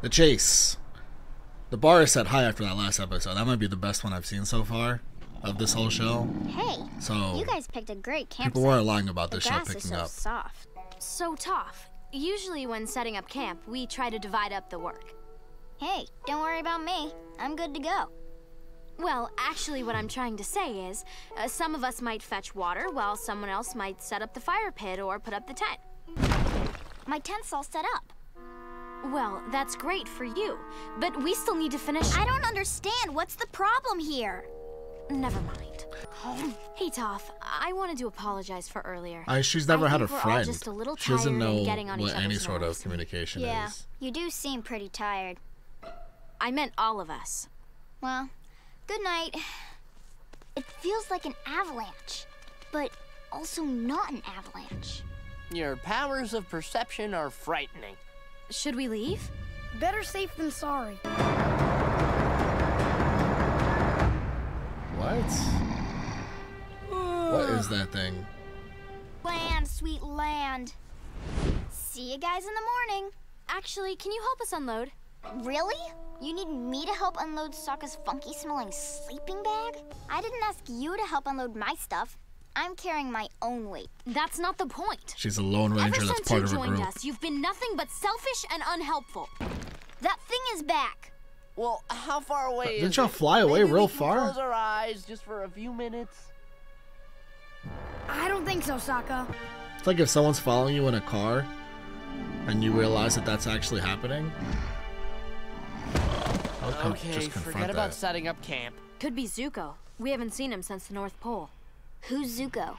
The chase. The bar is set high after that last episode. That might be the best one I've seen so far of this whole show. Hey, so you guys picked a great campsite. People weren't lying about this the show grass picking is so up. Soft. So tough. Usually when setting up camp, we try to divide up the work. Hey, don't worry about me. I'm good to go. Well, actually what I'm trying to say is, some of us might fetch water while someone else might set up the fire pit or put up the tent. My tent's all set up. Well, that's great for you, but we still need to finish. I don't understand. What's the problem here? Never mind. Hey, Toph, I wanted to apologize for earlier. She's never had a we're all friend. just a little She doesn't tired and know getting on what each any other's sort nerves. of communication Yeah, is. you do seem pretty tired. I meant all of us. Well, good night. It feels like an avalanche, but also not an avalanche. Your powers of perception are frightening. Should we leave? Better safe than sorry. What? What is that thing? Land, sweet land. See you guys in the morning. Actually, can you help us unload? Really? You need me to help unload Sokka's funky-smelling sleeping bag? I didn't ask you to help unload my stuff. I'm carrying my own weight. That's not the point. She's a lone ranger Ever that's since part you of a joined group. us, you've been nothing but selfish and unhelpful. That thing is back. Well, how far away is Didn't y'all it? fly away Maybe real we can far? Close our eyes just for a few minutes. I don't think so, Sokka. It's like if someone's following you in a car and you realize that that's actually happening. I'll Okay, just confront forget about that. setting up camp. Could be Zuko. We haven't seen him since the North Pole. Who's Zuko?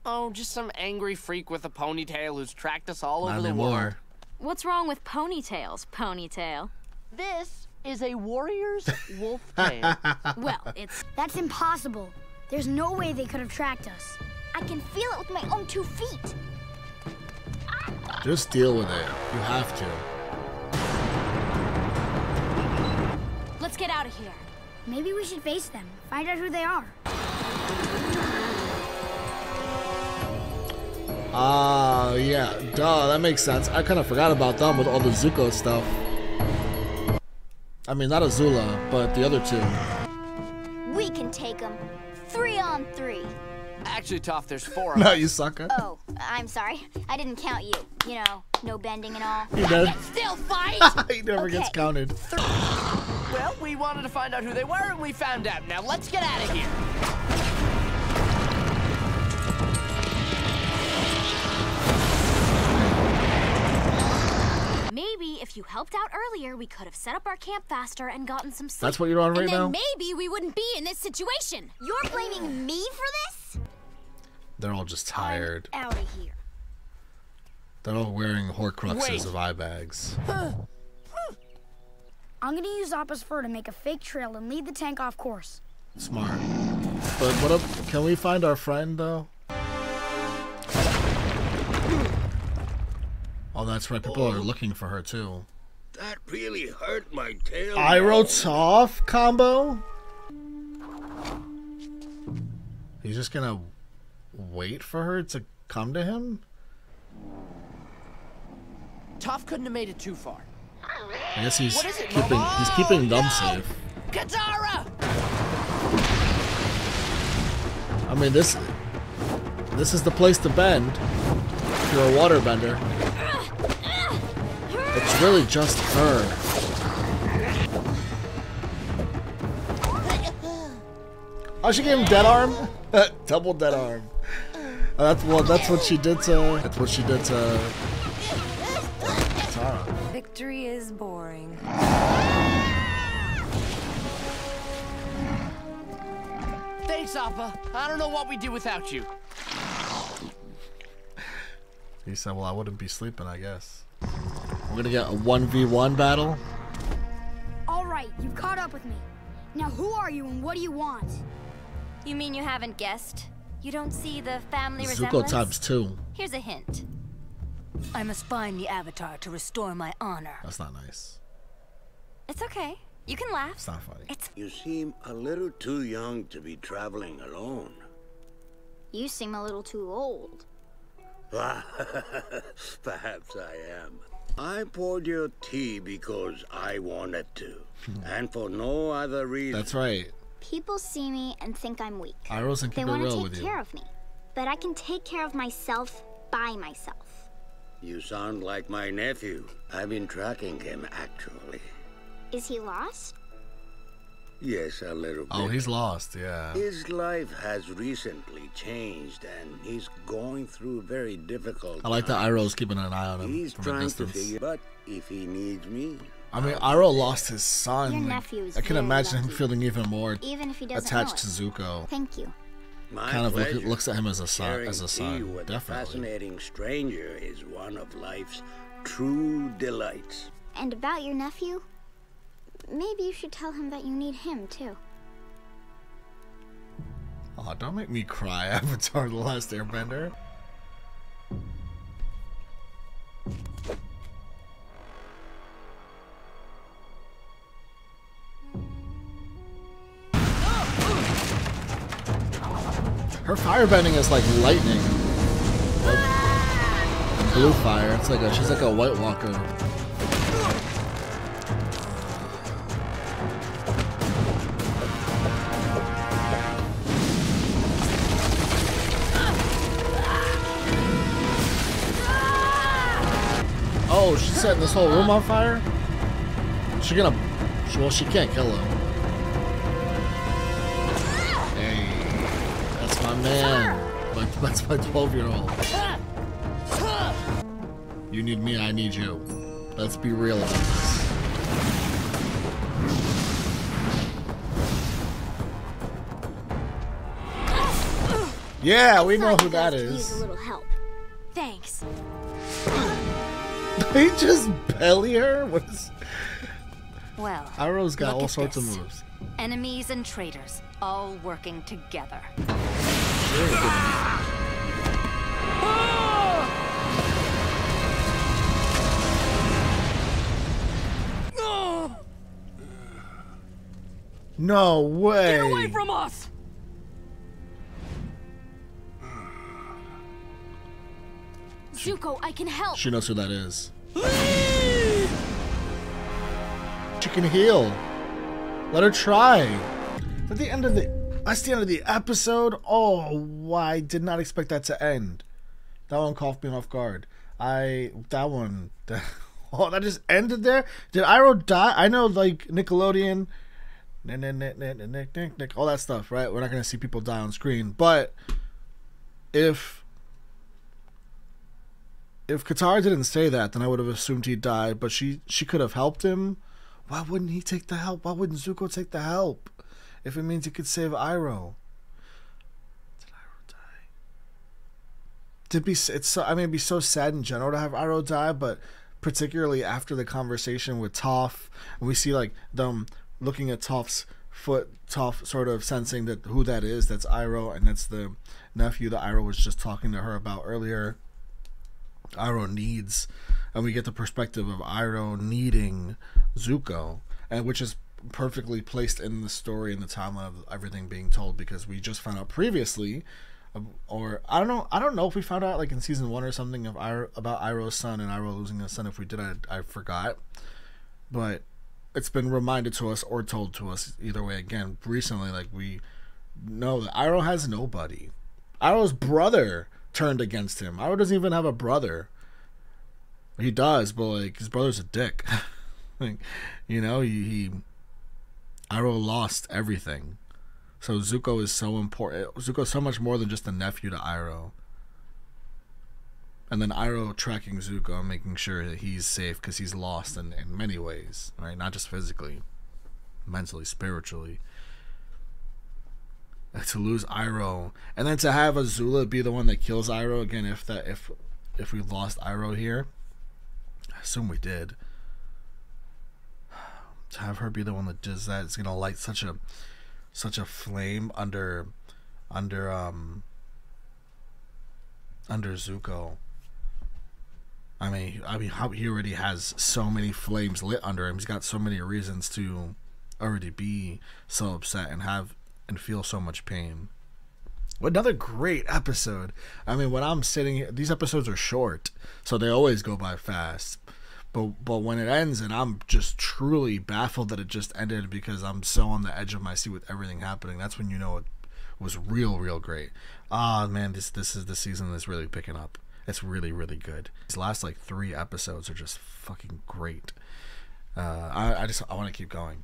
Oh, just some angry freak with a ponytail who's tracked us all Not over the world. anymore. What's wrong with ponytails, Ponytail? This is a warrior's wolf tail. Well, it's... That's impossible. There's no way they could have tracked us. I can feel it with my own 2 feet. Just deal with it. You have to. Let's get out of here. Maybe we should face them, find out who they are. Yeah, duh, that makes sense. I kind of forgot about them with all the Zuko stuff. I mean, not Azula, but the other two. We can take them. 3 on 3. Actually, Toph, there's 4 of Not us. you, sucker. Oh, I'm sorry. I didn't count you. You know, no bending and all. He never, Still fight! he never gets Okay. counted. Well, we wanted to find out who they were, and we found out. Now let's get out of here. Maybe if you helped out earlier, we could have set up our camp faster and gotten some sleep. That's what you're on right and then now? maybe we wouldn't be in this situation. You're blaming me for this? They're all just tired. Out of here. They're all wearing Horcruxes Wait. of eye bags. I'm gonna use Appa's fur to make a fake trail and lead the tank off course. Smart. But what up? Can we find our friend though? Oh, that's right. People are looking for her too. That really hurt my tail. Iroh off combo. He's just gonna wait for her to come to him. Toph couldn't have made it too far. I guess he's What is it, keeping Momo? he's keeping them No! safe. Katara! I mean, this is the place to bend if you're a waterbender. It's really just her. Oh, she gave him dead arm. Double dead arm. That's what she did to. That's what she did to Tara. Victory is boring. Thanks, Appa. I don't know what we'd do without you. He said, well, I wouldn't be sleeping, I guess. We're gonna get a 1v1 battle. All right, you've caught up with me. Now who are you and what do you want? You mean you haven't guessed? You don't see the family Zuko resemblance? times 2. Here's a hint. I must find the Avatar to restore my honor. That's not nice. It's okay. You can laugh. It's not funny. You seem a little too young to be traveling alone. You seem a little too old. Perhaps I am. I poured your tea because I wanted to, and for no other reason. That's right. People see me and think I'm weak. Iroh's and They keep it want real to with take you. care of me. But I can take care of myself by myself. You sound like my nephew. I've been tracking him, actually. Is he lost? Yes, a little bit. Oh, he's lost, yeah. His life has recently changed, and he's going through very difficult I like that times. Iroh's keeping an eye on him He's from a trying to distance. figure, but if he needs me, I mean, Iroh lost his son. Your Like, nephew is I can very imagine him lucky. feeling even more Even if he doesn't attached to know it. Zuko. Thank you. my Kind of pleasure. looks at him as a son. Sharing As a tea son, with a definitely. fascinating stranger is one of life's true delights. And about your nephew, maybe you should tell him that you need him too. Oh, don't make me cry, Avatar: The Last Airbender. Her firebending is like lightning. Like blue fire. It's like she's like a White Walker. Oh, she's setting this whole room on fire? Well, she can't kill him. Hey, that's my man. That's my 12-year-old. You need me, I need you. Let's be real about this. Yeah, we know who that Use a is. little help. Thanks. They just belly her? What is... Well, Iroh's got look all at sorts of this. moves. Enemies and traitors, all working together. No way! Get away from us! Zuko, I can help. She knows who that is. She can heal. Let her try. At the end of that's the end of the episode. Oh, why? I did not expect that to end. That one caught me off guard. Oh, that just ended there. Did Iroh die? I know, like Nickelodeon, all that stuff, right? We're not gonna see people die on screen, but if Katara didn't say that, then I would have assumed he died, but she could have helped him. Why wouldn't he take the help? Why wouldn't Zuko take the help? If it means he could save Iroh. Did Iroh die? It'd be so sad in general to have Iroh die, but particularly after the conversation with Toph, and we see like them looking at Toph's foot, Toph sort of sensing that who that is, that's Iroh, and that's the nephew that Iroh was just talking to her about earlier. Iroh needs, and we get the perspective of Iroh needing Zuko, and which is perfectly placed in the story and the timeline of everything being told, because we just found out previously, or I don't know if we found out like in season 1 or something of about Iroh's son and Iroh losing his son. If we did, I forgot, but it's been reminded to us or told to us either way again recently. Like, we know that Iroh has nobody. Iroh's brother turned against him. Iroh doesn't even have a brother. He does, but like his brother's a dick. Like, you know, Iroh lost everything. So Zuko is so important. Zuko's so much more than just a nephew to Iroh. And then Iroh tracking Zuko and making sure that he's safe, because he's lost in many ways, right? Not just physically, mentally, spiritually. To lose Iroh, and then to have Azula be the one that kills Iroh again, if we lost Iroh here, I assume we did. To have her be the one that does that, it's gonna light such a flame under Zuko. I mean, how he already has so many flames lit under him. He's got so many reasons to already be so upset and feel so much pain. Another great episode. I mean, when I'm sitting here, these episodes are short, so they always go by fast. But when it ends, and I'm just truly baffled that it just ended because I'm so on the edge of my seat with everything happening. That's when you know it was real great. Ah, man, this season is really picking up. It's really good. These last like 3 episodes are just fucking great. I want to keep going.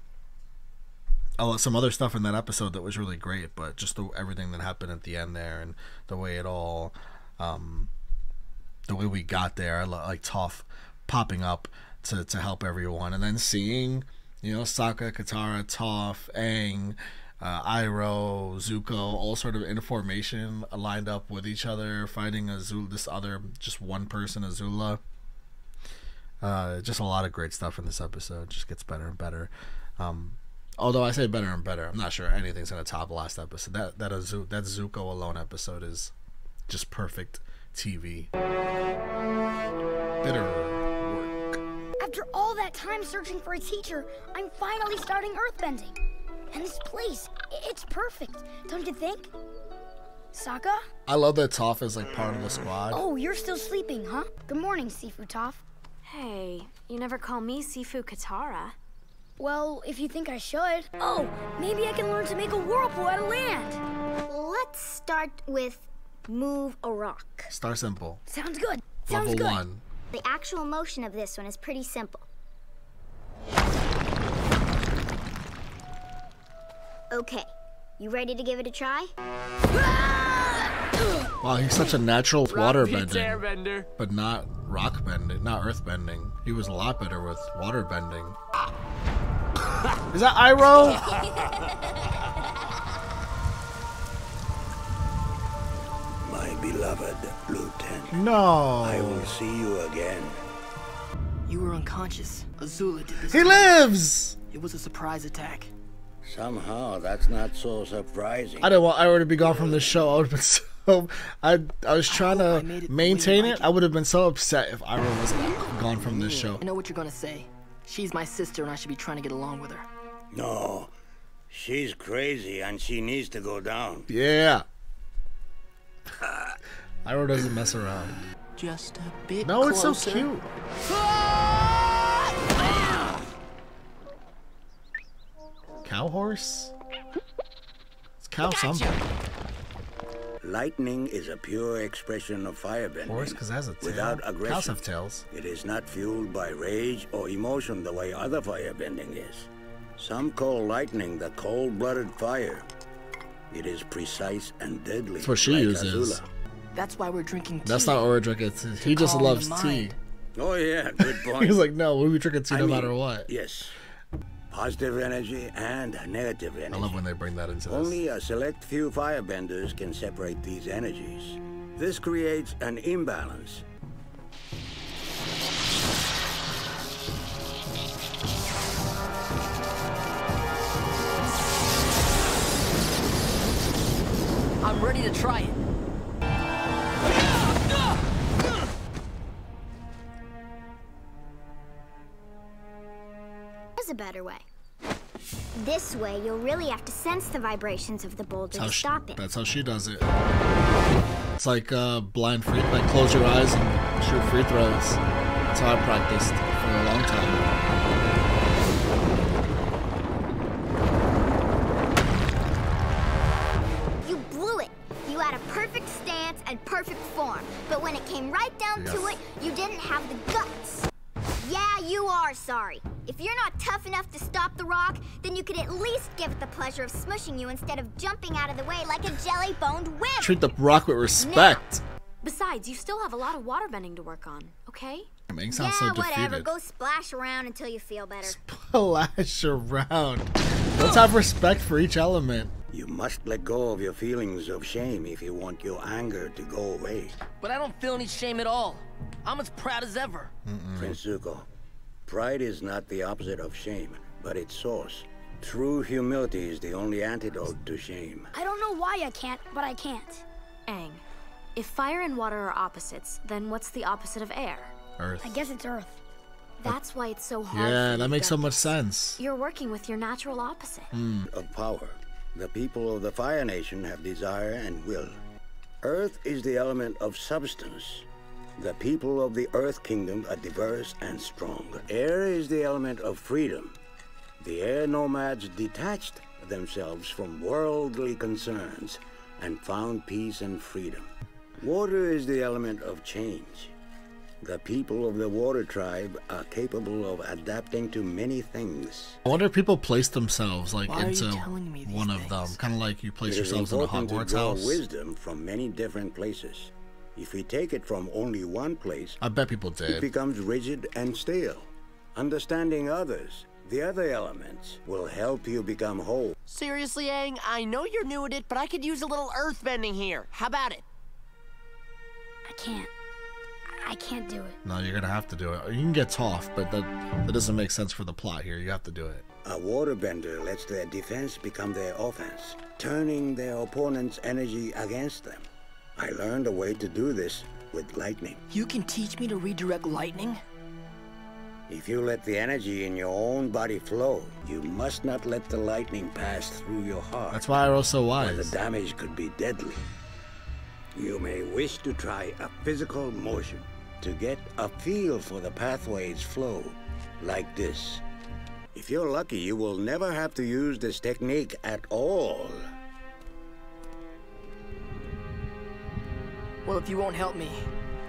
Some other stuff in that episode that was really great, but just everything that happened at the end there and the way it all, the way we got there. I like Toph popping up to help everyone, and then seeing, you know, Sokka, Katara, Toph, Aang, Iroh, Zuko, all sort of in formation lined up with each other, fighting this other, just one person, Azula. Just a lot of great stuff in this episode. Just gets better and better. Although I say better and better, I'm not sure anything's gonna top the last episode. That Zuko alone episode is just perfect TV. Bitter work. After all that time searching for a teacher, I'm finally starting earthbending. And this place, it's perfect, don't you think? Sokka? I love that Toph is like part of the squad. Oh, you're still sleeping, huh? Good morning, Sifu Toph. Hey, you never call me Sifu Katara. Well, if you think I should. Oh, maybe I can learn to make a whirlpool out of land. Let's start with move a rock. Start simple. Sounds good. Sounds Level good. 1. The actual motion of this one is pretty simple. Okay, you ready to give it a try? Wow, he's such a natural water beats bending, airbender. but not rock bending, not earth bending. He was a lot better with water bending. Is that Iroh? My beloved Lieutenant. No. I will see you again. You were unconscious. Azula did this. He lives! It was a surprise attack. Somehow, that's not so surprising. I didn't want Iroh to be gone from the show. I would have been so... I was trying to maintain it. I would have been so upset if Iroh was gone from this show. I know what you're gonna say. She's my sister and I should be trying to get along with her. No, she's crazy and she needs to go down. Yeah. Iroh doesn't mess around. Just a bit No, it's so closer. cute. Cow horse? It's cow something. Lightning is a pure expression of firebending. Horse, because it has a tail. Without Cows aggression. have tails. It is not fueled by rage or emotion the way other firebending is. Some call lightning the cold-blooded fire. It is precise and deadly. That's what she like uses. Azula. That's why we're drinking tea. That's not Aura drinking tea. He just calm loves the tea. mind. Oh yeah, good point. He's like, no, we'll be drinking tea I no mean, matter what. Yes. Positive energy and negative energy. I love when they bring that into this. Only a select few firebenders can separate these energies. This creates an imbalance. I'm ready to try it. There's a better way. This way, you'll really have to sense the vibrations of the boulder to stop it. That's how she does it. It's like blind free, like close your eyes and shoot free throws. That's how I practiced for a long time. You blew it. You had a perfect stance and perfect form. But when it came right down to it, you didn't have the guts. Yeah, you are sorry. If you're not tough enough to stop the rock, then you could at least give it the pleasure of smushing you instead of jumping out of the way like a jelly-boned wimp. Treat the rock with respect. Besides, you still have a lot of waterbending to work on, okay? It sounds Yeah, so whatever. defeated. Go splash around until you feel better. Splash around. Let's have respect for each element. You must let go of your feelings of shame if you want your anger to go away. But I don't feel any shame at all. I'm as proud as ever. Prince Zuko, pride is not the opposite of shame, but its source. True humility is the only antidote to shame. I don't know why I can't, but I can't. Aang, if fire and water are opposites, then what's the opposite of air? Earth. I guess it's Earth. That's why it's so hard. Yeah, for that you makes to so get much this. sense. You're working with your natural opposite. Of power. The people of the Fire Nation have desire and will. Earth is the element of substance. The people of the Earth Kingdom are diverse and strong. Air is the element of freedom. The air nomads detached themselves from worldly concerns and found peace and freedom. Water is the element of change. The people of the water tribe are capable of adapting to many things. I wonder if people place themselves like Why into are you telling me these one of things? them, kind of like you place It is yourselves in a important Hogwarts to draw house. wisdom from many different places. If we take it from only one place, I bet people it did. becomes rigid and stale. Understanding others, the other elements, will help you become whole. Seriously, Aang, I know you're new at it, but I could use a little earthbending here. How about it? I can't do it. No, you're gonna have to do it. You can get Toph, but that doesn't make sense for the plot here. You have to do it. A waterbender lets their defense become their offense, turning their opponent's energy against them. I learned a way to do this with lightning. You can teach me to redirect lightning? If you let the energy in your own body flow, you must not let the lightning pass through your heart. That's why Iroh's so Or the wise. damage could be deadly. You may wish to try a physical motion to get a feel for the pathway's flow, like this. If you're lucky, you will never have to use this technique at all. Well, if you won't help me,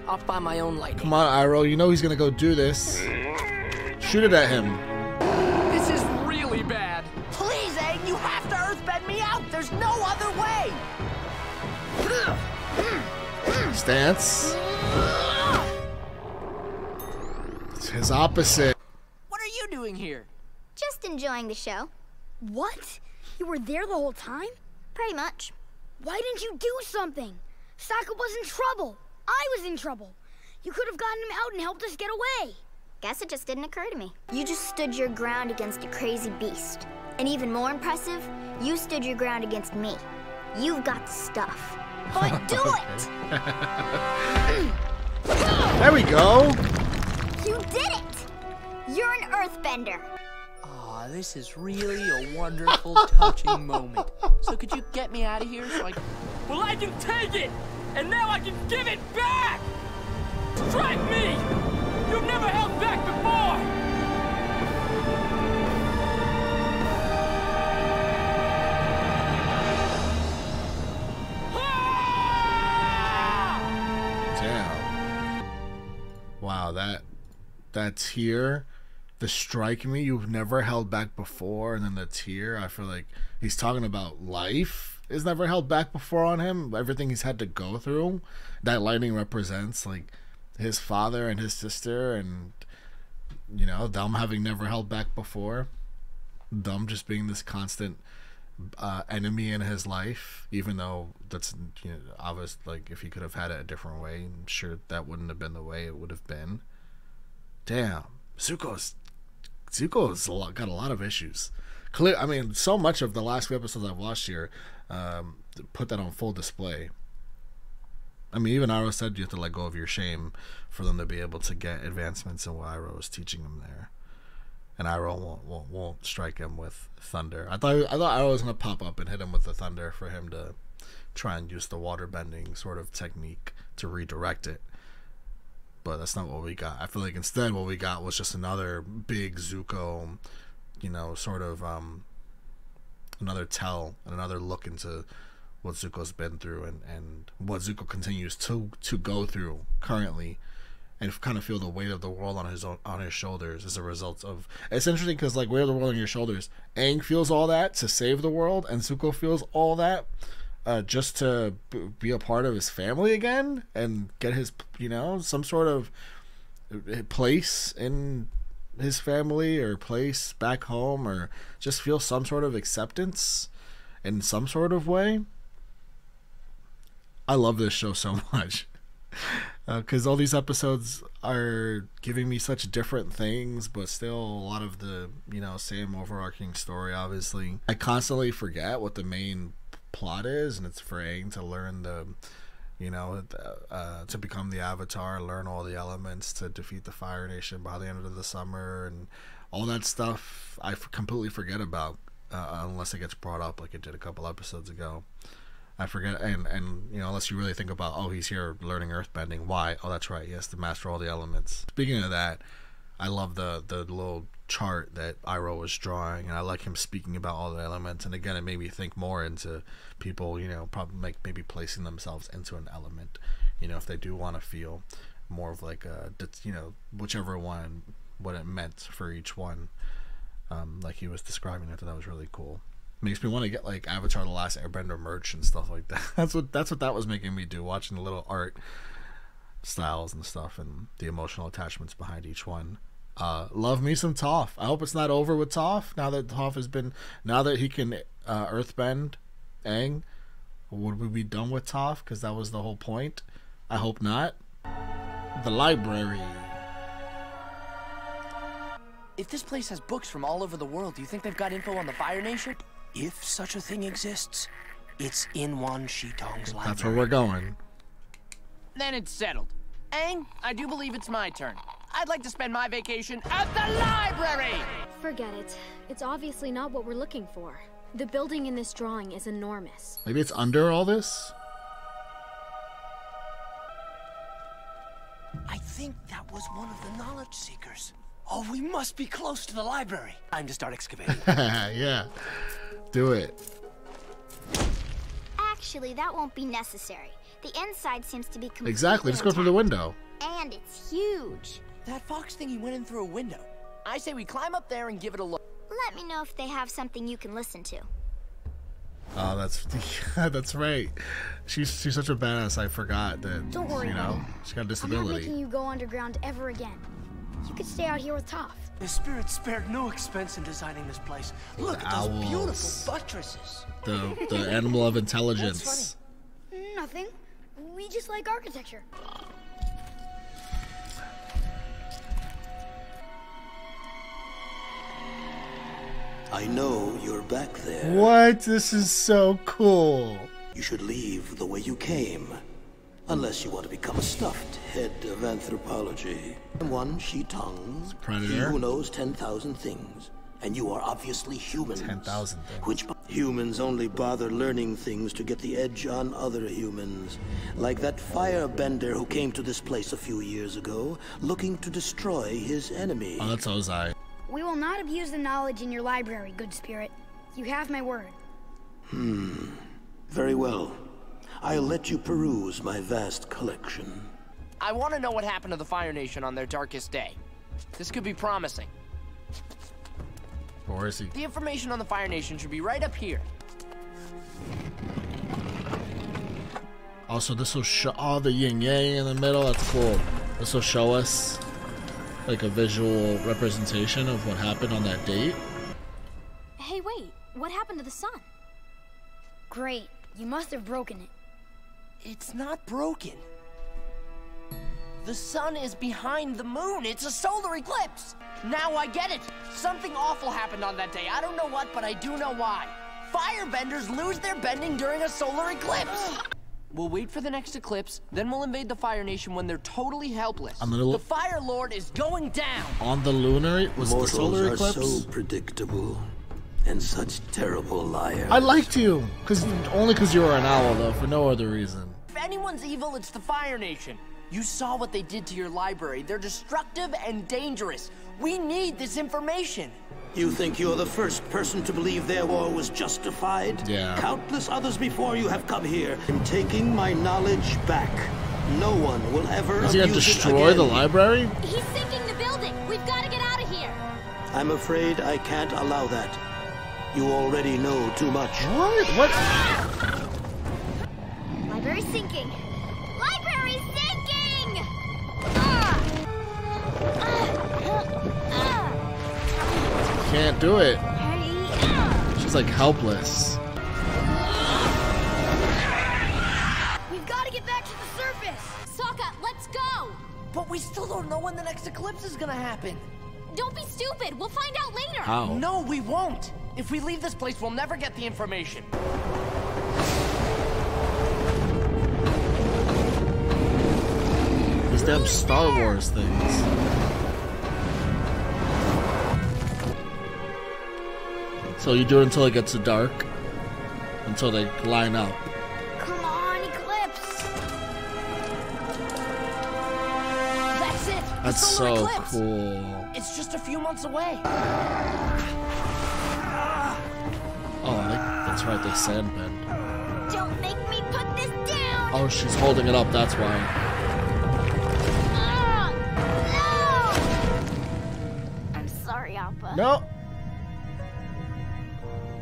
I'll find my own lightning. Come on, Iroh. You know he's gonna go do this. Shoot it at him. This is really bad. Please, Aang, you have to earthbend me out. There's no other way. Stance. It's his opposite. What are you doing here? Just enjoying the show. What? You were there the whole time? Pretty much. Why didn't you do something? Sokka was in trouble. I was in trouble. You could have gotten him out and helped us get away. Guess it just didn't occur to me. You just stood your ground against a crazy beast. And even more impressive, you stood your ground against me. You've got the stuff. But do it! There we go. You did it! You're an earthbender. Aw, this is really a wonderful, touching moment. So could you get me out of here so I can... Well, I can take it! And now I can give it back! Strike me! You've never held back before! Damn. Wow, that tear, the strike me, you've never held back before, and then the tear, I feel like he's talking about life is never held back before on him. Everything he's had to go through. That lightning represents like his father and his sister, and you know, them having never held back before. Them just being this constant enemy in his life, even though that's, you know, obvious. Like if he could have had it a different way, I'm sure that wouldn't have been the way it would have been. Damn, Zuko's got a lot of issues. Clear, I mean, so much of the last few episodes I've watched here put that on full display. I mean, even Iroh said you have to let go of your shame for them to be able to get advancements in what Iroh was teaching them there. And Iroh won't strike him with thunder. I thought Iroh was gonna pop up and hit him with the thunder for him to try and use the water bending sort of technique to redirect it. But that's not what we got. I feel like instead what we got was just another big Zuko, you know, sort of another tell and another look into what Zuko's been through and what Zuko continues to go through currently, and kind of feel the weight of the world on his shoulders as a result of. It's interesting because like weight of the world on your shoulders, Aang feels all that to save the world, and Zuko feels all that just to be a part of his family again and get his, you know, some sort of place in his family or place back home, or just feel some sort of acceptance in some sort of way. I love this show so much because all these episodes are giving me such different things, but still a lot of the, you know, same overarching story. Obviously, I constantly forget what the main plot is, and it's for Aang to learn the, you know, to become the Avatar, learn all the elements to defeat the Fire Nation by the end of the summer, and all that stuff I completely forget about unless it gets brought up like it did a couple episodes ago. I forget, and you know, unless you really think about, oh, he's here learning earthbending. Why? Oh, that's right. He has to master all the elements. Speaking of that, I love the little chart that Iroh was drawing, and I like him speaking about all the elements. And again, it made me think more into people, you know, probably like maybe placing themselves into an element, you know, if they do want to feel more of like a, you know, whichever one, what it meant for each one, like he was describing it. That was really cool. Makes me want to get like Avatar: The Last Airbender merch and stuff like that. That's what that was making me do, watching the little art styles and stuff and the emotional attachments behind each one. Love me some Toph. I hope it's not over with Toph. Now that Toph has been, now that he can earthbend Aang, would we be done with Toph? Because that was the whole point. I hope not. The library. If this place has books from all over the world, do you think they've got info on the Fire Nation? If such a thing exists, it's in Wan Shitong's library. That's where we're going. Then it's settled. Aang, I do believe it's my turn. I'd like to spend my vacation at the library! Forget it. It's obviously not what we're looking for. The building in this drawing is enormous. Maybe it's under all this? I think that was one of the knowledge seekers. Oh, we must be close to the library. Time to start excavating. Yeah. Do it. Actually, that won't be necessary. The inside seems to be completely Exactly. Just go through the window. And it's huge. That fox thing, he went in through a window. I say we climb up there and give it a look. Let me know if they have something you can listen to. Oh, that's right. She's such a badass. I forgot that. Don't worry, you know, she got a I'm not disability. making you go underground ever again. You could stay out here with Toph. The spirit spared no expense in designing this place. Look The at those owls. beautiful buttresses. The animal of intelligence. Nothing. We just like architecture. I know you're back there. What? This is so cool. You should leave the way you came. Unless you want to become a stuffed head of anthropology. Wan Shitong, Predator. he who knows 10,000 things. And you are obviously humans. 10,000 things. Which humans only bother learning things to get the edge on other humans. Like that firebender who came to this place a few years ago, looking to destroy his enemy. Oh, that's Ozai. We will not abuse the knowledge in your library, good spirit. You have my word. Very well. I'll let you peruse my vast collection. I want to know what happened to the Fire Nation on their darkest day. This could be promising. Or is he? The information on the Fire Nation should be right up here. Also, this will show all the yin yang in the middle. That's cool. This will show us like a visual representation of what happened on that date. Hey, wait. What happened to the sun? Great. You must have broken it. It's not broken. The sun is behind the moon. It's a solar eclipse. Now I get it. Something awful happened on that day. I don't know what, but I do know why. Firebenders lose their bending during a solar eclipse. We'll wait for the next eclipse, then we'll invade the Fire Nation when they're totally helpless. The Fire Lord is going down. On the lunar was the solar eclipse. Mortals are so predictable and such terrible liars. I liked you, only because you were an owl, though, for no other reason. If anyone's evil, it's the Fire Nation. You saw what they did to your library. They're destructive and dangerous. We need this information. You think you're the first person to believe their war was justified? Yeah. Countless others before you have come here. I'm taking my knowledge back. No one will ever Is he gonna destroy the library? He's sinking the building. We've got to get out of here. I'm afraid I can't allow that. You already know too much. What? Library's sinking. Library's sinking! Can't do it. She's like helpless. We've got to get back to the surface. Sokka, let's go. But we still don't know when the next eclipse is gonna happen. Don't be stupid. We'll find out later. How? No, we won't. If we leave this place, we'll never get the information. These damn Star Wars things. So you do it until it gets dark? Until they line up? the That's solar so eclipse. cool. It's just a few months away. Oh, that's right, the sand bend. Don't make me put this down! Oh, she's holding it up, that's why. No! I'm sorry, Appa. No.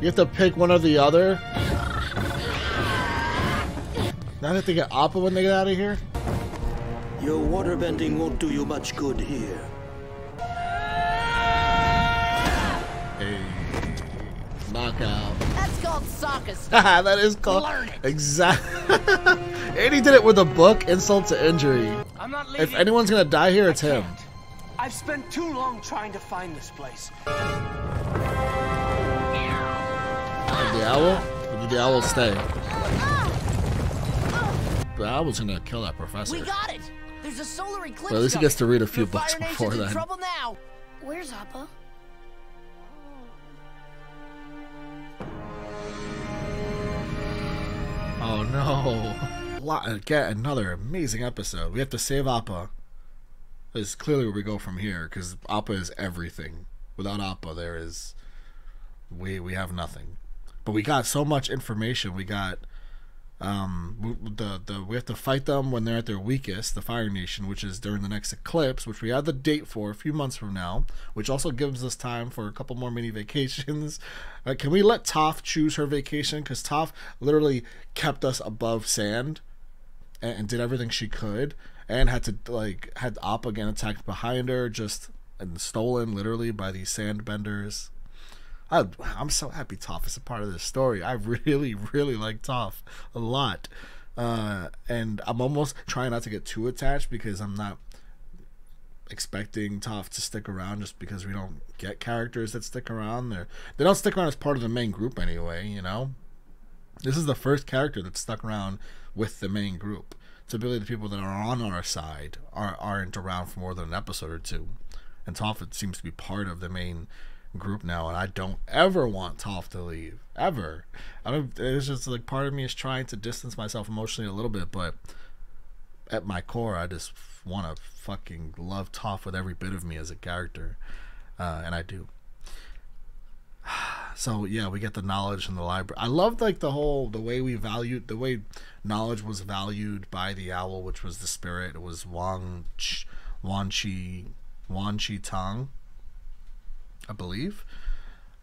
You have to pick one or the other. Now they have to get Appa when they get out of here. Your waterbending won't do you much good here. Hey, knockout. That's called Sokka's. That is called. Learn it. Exactly. And he did it with a book, insult to injury. I'm not If leaving. anyone's gonna die here, it's him. I've spent too long trying to find this place. The owl? Or did the owl stay? The owl's gonna kill that professor. We got it. There's a solar eclipse. Well, at least he coming. gets to read a few The books Fire before Nation's in then. trouble now. Where's Appa? Oh no. Again, another amazing episode. We have to save Appa. This is clearly where we go from here, because Appa is everything. Without Appa, there is... We have nothing. But we got so much information. We got... we have to fight them when they're at their weakest, the Fire Nation, which is during the next eclipse, which we have the date for a few months from now, which also gives us time for a couple more mini vacations. Can we let Toph choose her vacation? Because Toph literally kept us above sand and did everything she could, and had Appa again attacked behind her, and stolen literally by these sand benders. I'm so happy Toph is a part of this story. I really, really like Toph a lot. And I'm almost trying not to get too attached, because I'm not expecting Toph to stick around, just because we don't get characters that stick around. They don't stick around as part of the main group anyway, you know? This is the first character that's stuck around with the main group. Typically the people that are on our side aren't around for more than an episode or two. And Toph seems to be part of the main group now, and I don't ever want Toph to leave, ever. It's just like part of me is trying to distance myself emotionally a little bit, but at my core I just want to fucking love Toph with every bit of me as a character, and I do. So yeah, we get the knowledge in the library. I loved the way knowledge was valued by the owl, which was the spirit. It was Wan Chi Tong, I believe.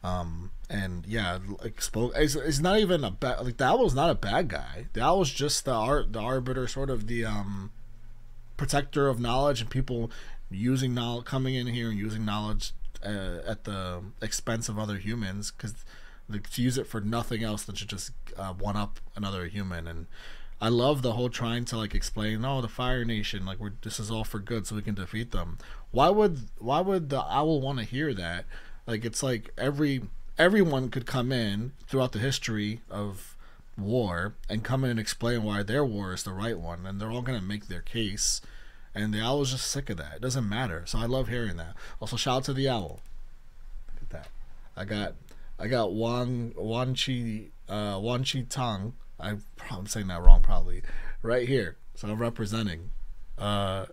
And yeah, it's not even a bad, the owl's not a bad guy. The owl's just the arbiter, sort of the protector of knowledge, and people using knowledge, coming in here and using knowledge at the expense of other humans, because to use it for nothing else than to just one up another human. And I love the whole trying to explain, oh, the Fire Nation, this is all for good, so we can defeat them. Why would the owl want to hear that? It's like everyone could come in throughout the history of war and come in and explain why their war is the right one, and they're all gonna make their case. And the owl is just sick of that. It doesn't matter. So I love hearing that. Also, shout out to the owl. Look at that. I got Wan Chi Tong. I'm saying that wrong probably. Right here. So I'm representing. That's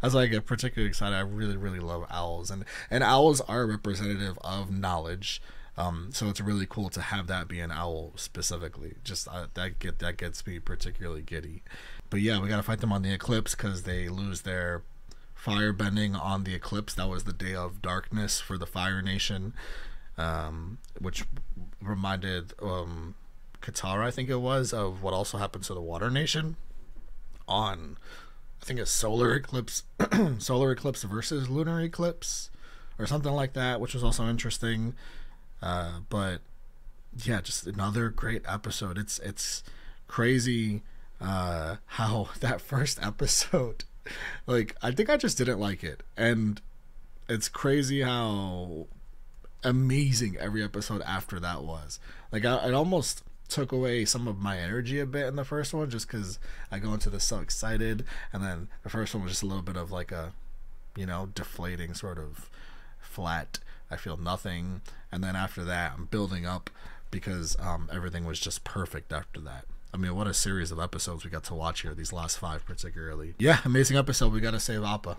why I get particularly excited. I really, really love owls, and owls are representative of knowledge. So it's really cool to have that be an owl specifically. Just that gets me particularly giddy. But yeah, we gotta fight them on the eclipse, because they lose their fire bending on the eclipse. That was the day of darkness for the Fire Nation, which reminded Katara, I think it was, of what also happened to the Water Nation on, I think, a solar eclipse, solar eclipse versus lunar eclipse, or something like that, which was also interesting. But yeah, just another great episode. It's crazy how that first episode, I think I just didn't like it, and it's crazy how amazing every episode after that was. It almost took away some of my energy a bit in the first one, just because I go into this so excited, and then the first one was just a little bit of a deflating sort of flat, I feel nothing, and then after that I'm building up, because everything was just perfect after that. I mean, what a series of episodes we got to watch here, these last 5 particularly. Yeah, amazing episode. We gotta save Appa.